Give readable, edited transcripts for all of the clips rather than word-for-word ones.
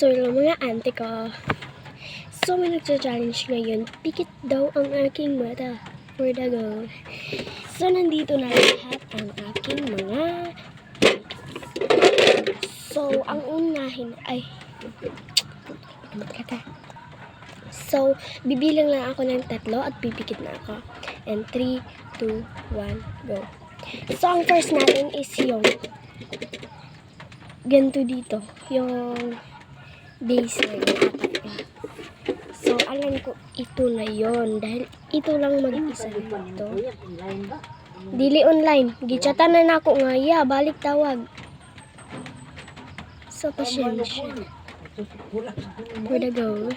So, yung mga ante ko. So, may nagcha-challenge ngayon. Pikit daw ang aking mata. For the go. So, nandito na lahat ang aking mga. So, ang unahin ay. So, bibilang lang ako ng 3 at pipikit na ako. And 3, 2, 1, go. So, ang first natin is yung ganito dito. Yung base na yung apat. So, alam ko ito na yon dahil ito lang mag-isa dito. Dili online. Gichatan na ako nga. Yeah, balik tawag. So, pasensya. For the go.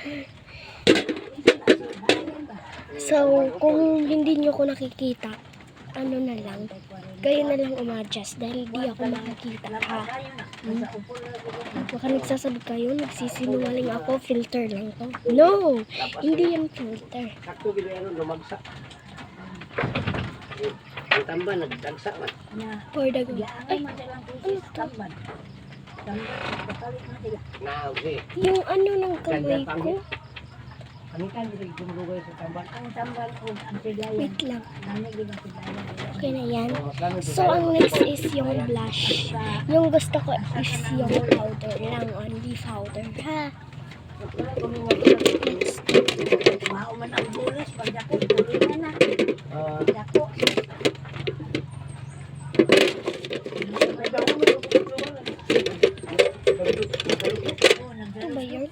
So, kung hindi nyo ko nakikita, ano na lang, kayo na lang umadjust dahil di ako makikita. Baka nagsasabi kayo, nagsisinungaling ako, filter lang to. No! Hindi yung filter. For the go. Ay, ano to? Yung ano ng kamay ko. Wait lang. Okay na yan. So, ang next is yung blush. Yung gusto ko is yung powder lang. Only powder, ha? Next. Ito ba yun?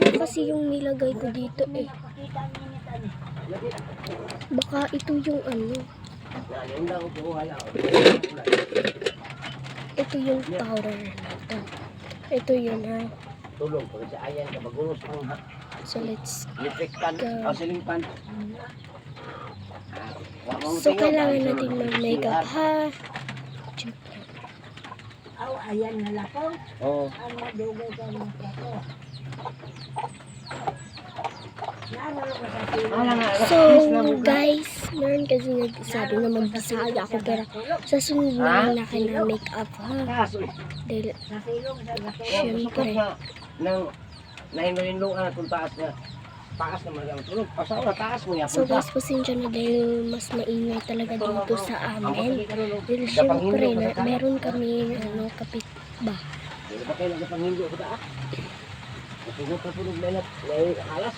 Ano kasi yung nilagay ko dito eh. Baka ito yung ano. Ito yung powder nito. Ito yun ha. So let's go. So kailangan natin mag-makeup ha. Ayan na lang po. Oo. Ang madugay ka ng plato. So guys, meron kasi nagsabi na magbisaya ako pero sa sunod na lang nakin na makeup ha. Dahil syempre Nang nahinulungan kung taas naman ang tulog. Pasawa, taas mo yan. so guys, pasensya na dahil mas maingay talaga dito sa amin. Dahil syempre meron kami kapit ba. Hindi ba kayo nagpanghindo ko taas? Nasugot na punog na halas.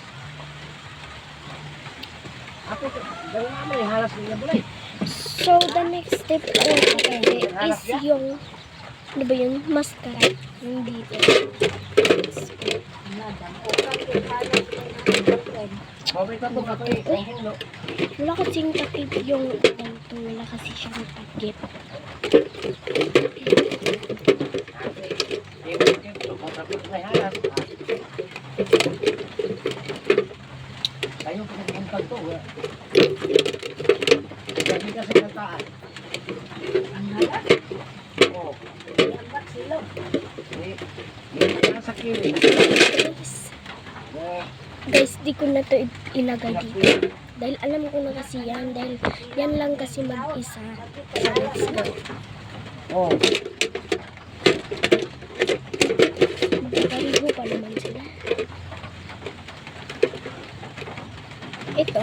Ako, gano'n naman yung halas nila bulay. So the next step is yung ano ba yun? Mascara. Yung dito. Wala kasing takip yung ganito. Wala kasi siyang takip. Kayo pinagpuntag to. Sabi kasi ng taas. Ang halas. Oo. Ang baksilog. Nasa kiwi. Guys, di ko na to ilagay dito. Dahil alam ko na kasi yan. Dahil yan lang kasi mag-isa. So let's go. Oo. Magkakaligo pa naman sila. Ito.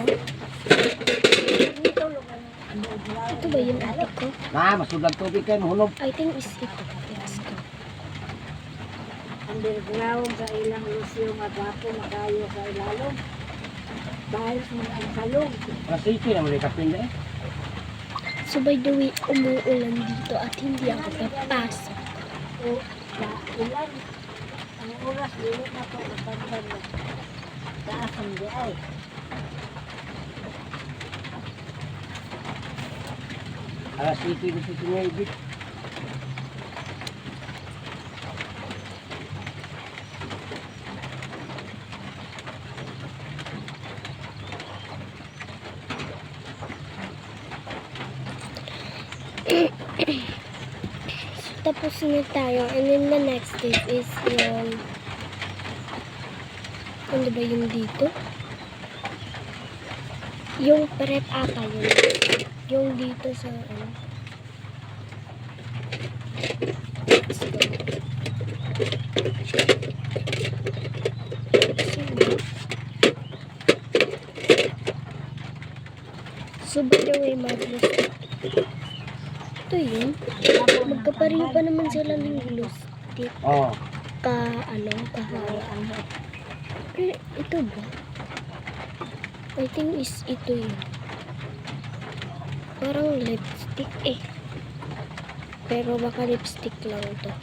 Ito ba yung ate ko? Masudag tubig kayo, mahulog. I think is ito. Let's go. Underground sa ilang lusyo nga gwapo makayo sa ilalong. Dahil sa ang salong. Masiki naman yung kapinda eh. So by the way, umuulan dito at hindi ako papasok. O sa ulan. Ang oras dili na po kapagpan na. Taas ang di ay. Alas 7 na si Tinebit. So, tapos na tayo. And then the next step is yung ano ba yung dito? Yung prep ata yun. Yung dito sa ano. Let's go. naman sila ng glue stick. Oh. Kahaba. Pero ito ba? I think is ito yun. Parang lipstick eh. Pero baka lipstick lang to.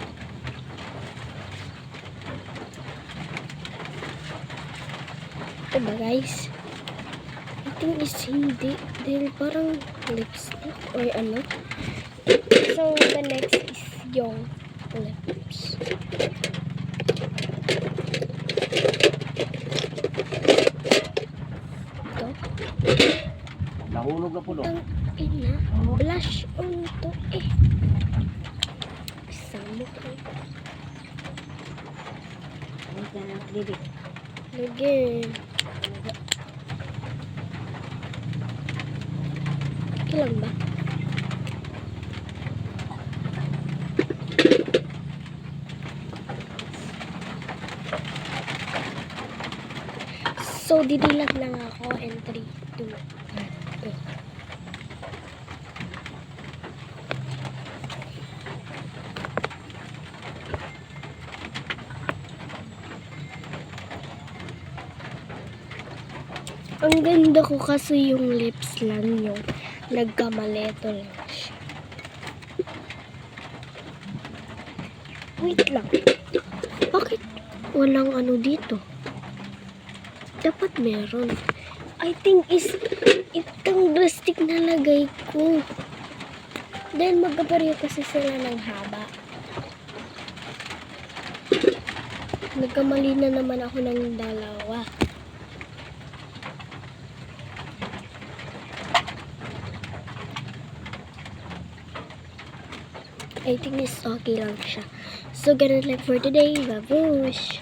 Ito ba guys? I think is hindi. Dahil parang lipstick or ano. So the next is yung lips. Ito. Nahulog na po, no? Ang ina. Blush on to eh. Sama ko. Ay, ka na, bibi. Lagi. Okay lang ba? So, didilat lang ako and 3, 2, 1, go. Ang ganda ko kasi yung lips lang yung nagkamaleto lang siya. Wait lang. Bakit walang ano dito? Dapat meron. I think is itong plastic na lagay ko. Dahil magkapareho kasi sila ng haba. Nagkamali na naman ako ng dalawa. I think is okay lang siya. So, ganun lang for today. Babush!